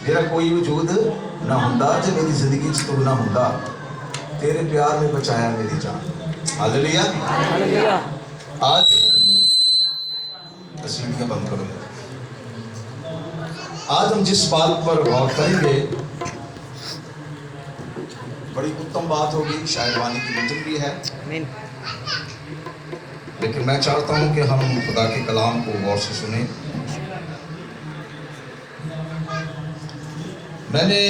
मेरा कोई वजूद ना हुंदा जे मेरी जिंदगी च तू ना हुंदा, तेरे प्यार ने बचाया मेरी जान। हालेलुया। हालेलुया। आज तस्वीरें बंद करो। आज हम जिस बात पर गौर करेंगे बड़ी उत्तम बात होगी, शायद वाणी की वचन भी है, आमीन। लेकिन मैं चाहता हूं कि हम खुदा के कलाम को गौर से सुने। मैंने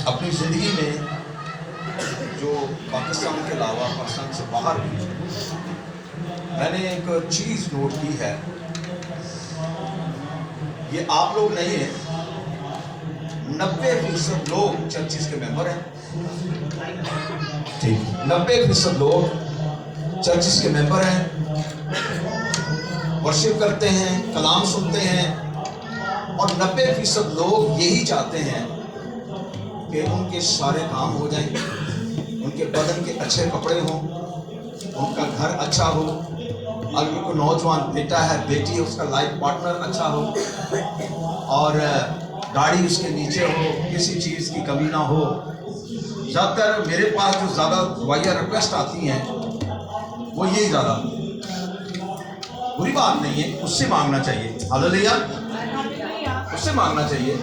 अपनी ज़िंदगी में जो पाकिस्तान के अलावा पाकिस्तान से बाहर भी मैंने एक चीज़ नोट की है, ये आप लोग नहीं हैं, 90% लोग चर्चिस के मेंबर हैं। ठीक, 90% लोग चर्चिस के मेंबर हैं, वर्शिप करते हैं, कलाम सुनते हैं, और 90% लोग यही चाहते हैं कि उनके सारे काम हो जाएं, उनके बदन के अच्छे कपड़े हों, उनका घर अच्छा हो, अगर कोई नौजवान बेटा है, बेटी है, उसका लाइफ पार्टनर अच्छा हो, और गाड़ी उसके नीचे हो, किसी चीज़ की कमी ना हो। ज़्यादातर मेरे पास जो ज़्यादा दुआया रिक्वेस्ट आती हैं वो यही ज़्यादा, बुरी बात नहीं है, उससे मांगना चाहिए। हालेलुया, उससे मांगना चाहिए,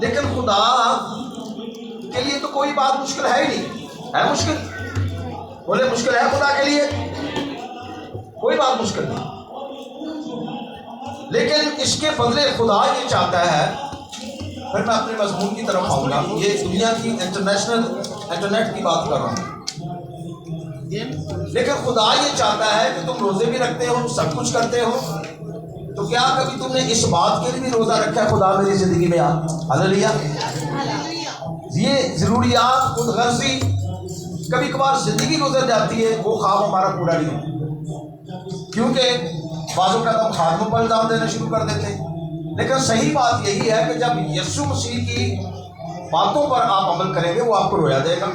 लेकिन खुदा के लिए तो कोई बात मुश्किल है ही नहीं। है मुश्किल? बोले मुश्किल है खुदा के लिए? कोई बात मुश्किल नहीं। लेकिन इसके बदले खुदा ये चाहता है, फिर मैं अपने मजमून की तरफ आऊंगा, ये दुनिया की इंटरनेट की बात कर रहा हूँ, लेकिन खुदा ये चाहता है कि तुम रोजे भी रखते हो, सब कुछ करते हो, तो क्या कभी तुमने इस बात के लिए भी रोजा रखा है, खुदा मेरी जिंदगी में आ? हालेलुया। ये जरूरियात खुद गर्जी कभी कभार जिंदगी गुजर जाती है, वो ख्वाब हमारा पूरा नहीं होता, क्योंकि बाजों का हम खादमों पर इल्जाम देना शुरू कर देते हैं। लेकिन सही बात यही है कि जब यीशु मसीह की बातों पर आप अमल करेंगे, वो आपको रोया देगा,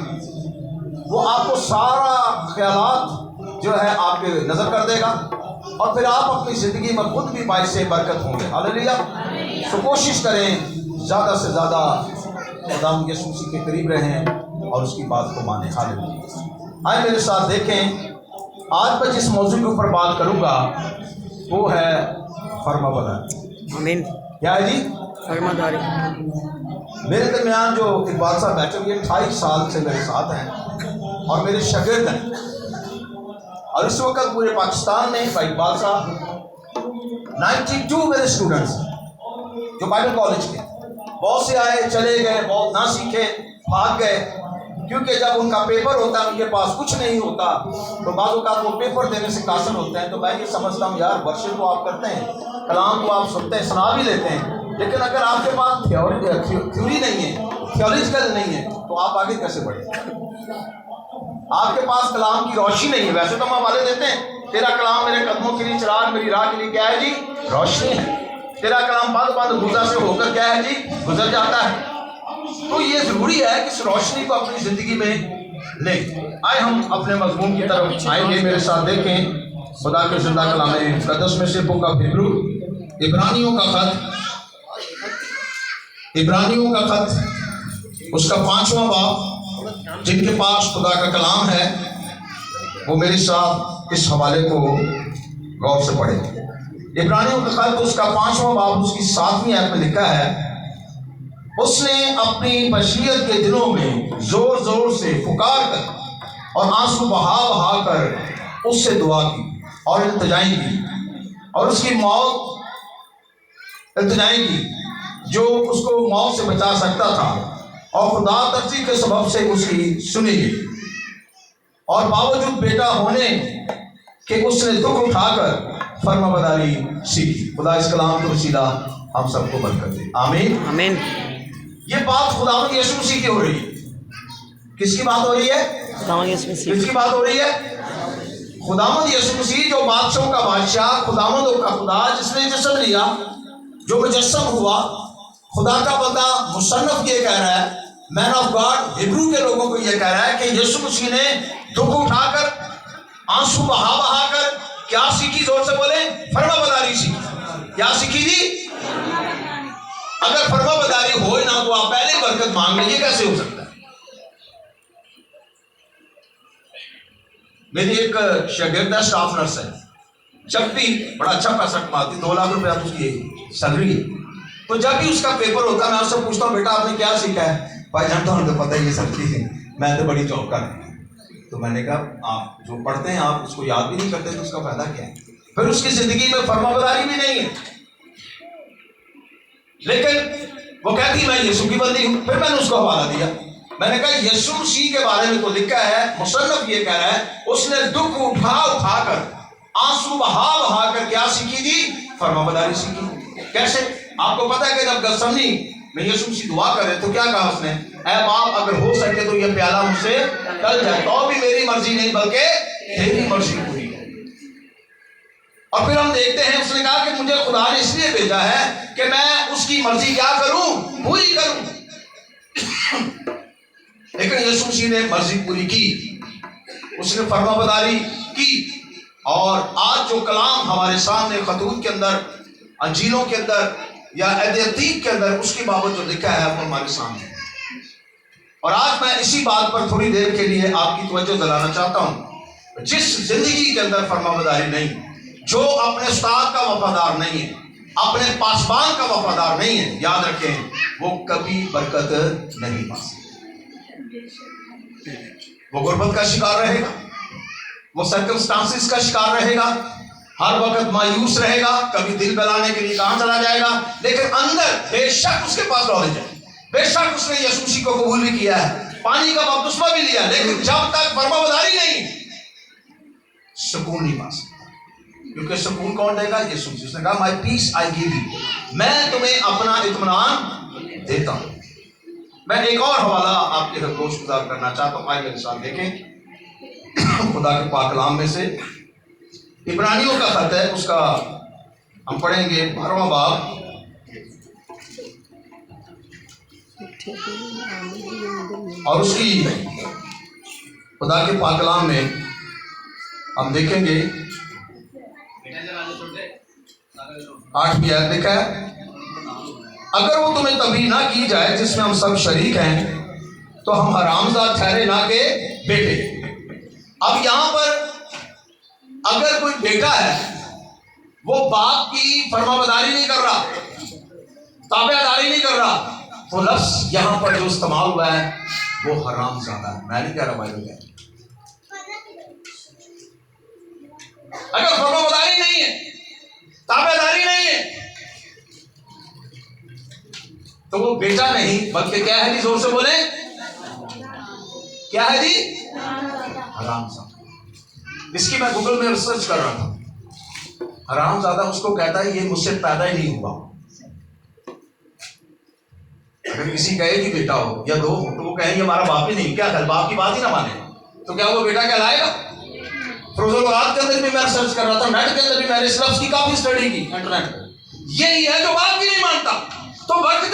वो आपको सारा ख्यालात जो है आपके नजर कर देगा, और फिर आप अपनी ज़िंदगी में खुद भी बाइस से बरकत होंगे। हालेलुया। तो कोशिश करें ज़्यादा से ज़्यादा खुदावंद यीशु मसीह के करीब रहें और उसकी बात को मानें। हालेलुया। आए मेरे साथ देखें, आज मैं जिस मौजू के ऊपर बात करूँगा वो है फरमाबरदारी। आमीन। क्या है जी? फरमादारी। मेरे दरमियान जो एक बादशाह बैठे हुए 28 साल से मेरे साथ हैं और मेरे शागिर्द हैं, और इस वक्त पूरे पाकिस्तान में भाई बादशाह 92 मेरे स्टूडेंट्स जो बाइबल कॉलेज के, बहुत से आए चले गए, बहुत ना सीखे, भाग गए, क्योंकि जब उनका पेपर होता है उनके पास कुछ नहीं होता, तो बाज़ औक़ात वो पेपर देने से कासिर होते हैं। तो मैं ये समझता हूँ यार, वर्शिप तो आप करते हैं, कलाम को आप सुनते हैं, सुना भी लेते हैं, लेकिन अगर आपके पास थ्योरी नहीं है, थियोलॉजिकल नहीं है, तो आप आगे कैसे बढ़े? आपके पास कलाम की रोशनी नहीं है। वैसे तो हम हवाले देते हैं, तेरा कलाम मेरे कदमों के लिए चिराग, मेरी राह के लिए क्या है जी? रोशनी है। तेरा कलाम बाद बाद गुजर से होकर क्या है जी? गुजर जाता है। तो ये जरूरी है कि इस रोशनी को अपनी जिंदगी में लें। आए हम अपने मजमून की तरफ आएंगे, मेरे साथ देखें खुदा के जिंदा कलाम मुक़द्दस में से बुक ऑफ हिब्रू, इब्रानियों का खत, उसका 5वां बाब, जिनके पास खुदा का कलाम है वो मेरे साथ इस हवाले को गौर से पढ़े। इब्रानियों का खत, उसका 5वां बाब, उसकी 7वीं आयत में लिखा है, उसने अपनी बशीयत के दिनों में जोर जोर से पुकार कर और आंसू बहा बहा कर उससे दुआ की और इल्तिजाएं की, और उसकी मौत इल्तिजाएं की जो उसको मौत से बचा सकता था, और खुदा तरजीह के सबब से उसकी सुनी गई, और बावजूद बेटा होने के उसने दुख उठाकर फरमाबरदारी सीखी। खुदा इस कलाम को वसीला हम सबको बरकत दे। आमीन आमीन। ये बात खुदावंद यीशु मसीह की हो रही है। किसकी बात हो रही है? खुदावंद यीशु मसीह। किसकी बात हो रही है? खुदावंद यीशु मसीह, जो बादशाहों का बादशाह, खुदावंदों का खुदा, जिसने जिस्म लिया, जो मुजस्सम हुआ, खुदा का बंदा मुसन्नफ ये कह रहा है, मैन ऑफ गॉड हिब्रू के लोगों को ये कह रहा है कि यीशु मसीह ने दुख उठाकर, आंसू बहा बहा कर क्या सीखी? जोर से बोले, फरमाबरदारी सीखी। क्या सीखी जी? आप पहले बरकत मांग लें, ये कैसे हो सकता है? मेरी एक शागिर्द है, स्टाफ नर्स है, जब भी बड़ा अच्छा पैसा कमाती, 2 लाख रुपया तो उसकी सैलरी है, तो जब भी उसका पेपर होता है मैं उससे पूछता हूँ बेटा आपने क्या सीखा है? भाई जानता हूँ तो पता ही है सब चीजें, मैं तो बड़ी जॉब कर रही हूँ। तो मैंने कहा आप जो पढ़ते हैं आप उसको याद भी नहीं करते तो उसका फायदा क्या है? फिर उसकी जिंदगी में फर्माबरदारी भी नहीं है। लेकिन वो कहती मैं यीशु की बंदी हूं। फिर मैंने उसको हवाला दिया, मैंने कहा यीशु मसीह के बारे में तो लिखा है, मुसन्नफ ये कह रहा है उसने दुख उठा कर आंसू बहा कर क्या सीखी थी? फर्माबरदारी सीखी। कैसे? आपको पता है कि जब गसमनी में यीशु मसीह दुआ करे तो क्या कहा उसने? ऐ बाप अगर हो सके तो ये प्याला मुझसे टल जाए, तो भी मेरी मर्जी नहीं बल्कि तेरी मर्जी पूरी है। और फिर हम देखते हैं उसने कहा कि मुझे खुदा ने इसलिए भेजा है कि मैं उसकी मर्जी क्या करूं? पूरी करूं। लेकिन यीशु मसीह ने मर्जी पूरी की, उसने फर्माबरदारी की। और आज जो कलाम हमारे सामने खतूत के अंदर, अंजीलों के अंदर या अतीक के अंदर उसकी बाबत जो लिखा है वो हमारे सामने। और आज मैं इसी बात पर थोड़ी देर के लिए आपकी तवज्जो दिलाना चाहता हूं। जिस जिंदगी के अंदर फर्माबरदारी नहीं, जो अपने उस्ताद का वफादार नहीं है, अपने पासबान का वफादार नहीं है, याद रखें वो कभी बरकत नहीं पा सकता। वो गुर्बत का शिकार रहेगा, वो सर्कमस्टांसिस का शिकार रहेगा, हर वक्त मायूस रहेगा, कभी दिल बहलाने के लिए कहां चला जाएगा। लेकिन अंदर बेशक उसके पास नॉलेज है, बेशक उसने यीशु मसीह को कबूल भी किया है, पानी का बपतिस्मा भी लिया, लेकिन जब तक फर्माबरदारी नहीं, सुकून नहीं पा सकता। क्योंकि सुकून कौन देगा? यीशु मसीह। उसने कहा my peace I give you, मैं तुम्हें अपना इत्मीनान देता हूं। मैं एक और हवाला आपके खरगोश गुजार करना चाहता हूं, आइए मेरे साथ देखें खुदा के पाक कलाम में से इब्रानियों का खत है, उसका हम पढ़ेंगे 12वां बाब, और उसकी खुदा के पाक कलाम में हम देखेंगे 8वीं आयत लिखा है, अगर वो तुम्हें तभी ना की जाए जिसमें हम सब शरीक हैं तो हम हरामजाद ठहरे ना के बेटे। अब यहां पर अगर कोई बेटा है वो बाप की फर्माबरदारी नहीं कर रहा, ताबेदारी नहीं कर रहा, तो लफ्ज यहां पर जो इस्तेमाल हुआ है वो हरामजादा है। मैं नहीं कह रहा भाई, अगर फर्माबरदारी नहीं है, ताबेदारी नहीं है, तो वो बेटा नहीं बल्कि क्या है जी? जोर से बोले, क्या है जी? हरामजादा। इसकी मैं गूगल में रिसर्च कर रहा था। हरामजादा उसको कहता है ये मुझसे पैदा ही नहीं हुआ। अगर किसी कहे कि बेटा हो या 2 हो तो वो कहेंगे हमारा बाप ही नहीं, क्या कर बाप की बात ही ना माने तो क्या वो बेटा कहलाएगा? फिरोजोलाद के अंदर भी मैं रिसर्च कर रहा था, नेट के अंदर भी मैंने इस लफ्ज की काफी स्टडी की इंटरनेट पर। यही है जो बाप भी नहीं मानता। तो वक्त